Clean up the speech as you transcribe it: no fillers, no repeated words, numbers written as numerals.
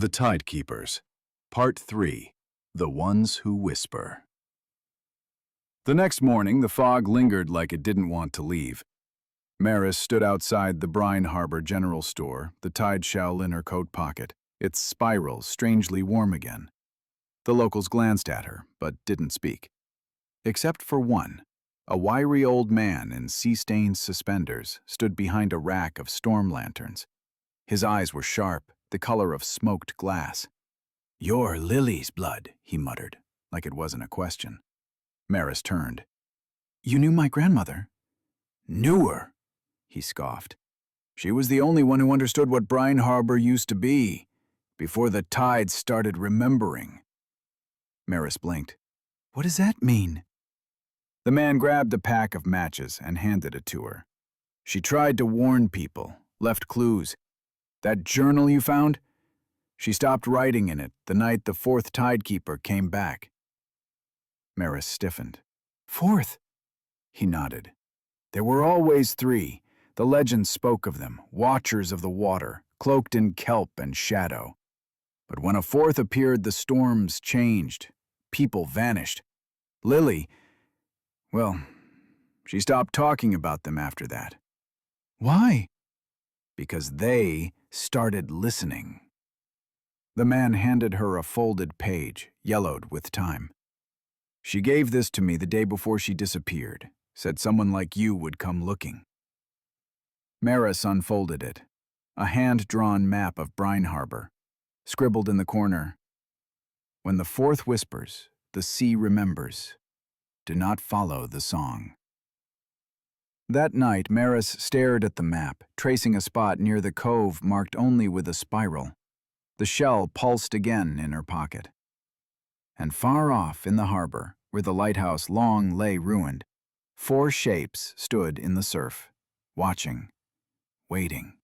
The Tidekeepers, Part 3, The Ones Who Whisper. The next morning, the fog lingered like it didn't want to leave. Maris stood outside the Brine Harbor General Store, the tide shell in her coat pocket, its spiral strangely warm again. The locals glanced at her, but didn't speak. Except for one. A wiry old man in sea-stained suspenders stood behind a rack of storm lanterns. His eyes were sharp, the color of smoked glass. "You're Lily's blood," he muttered, like it wasn't a question. Maris turned. "You knew my grandmother?" "Knew her?" he scoffed. "She was the only one who understood what Brine Harbor used to be, before the tide started remembering." Maris blinked. "What does that mean?" The man grabbed a pack of matches and handed it to her. "She tried to warn people, left clues. That journal you found? She stopped writing in it the night the fourth tidekeeper came back." Maris stiffened. "Fourth?" He nodded. "There were always three. The legend spoke of them, watchers of the water, cloaked in kelp and shadow. But when a fourth appeared, the storms changed. People vanished. Lily, well, she stopped talking about them after that." "Why?" "Because they started listening." The man handed her a folded page, yellowed with time. "She gave this to me the day before she disappeared, said someone like you would come looking." Maris unfolded it, a hand-drawn map of Brine Harbor, scribbled in the corner, "When the fourth whispers, the sea remembers. Do not follow the song." That night, Maris stared at the map, tracing a spot near the cove marked only with a spiral. The shell pulsed again in her pocket. And far off in the harbor, where the lighthouse long lay ruined, four shapes stood in the surf, watching, waiting.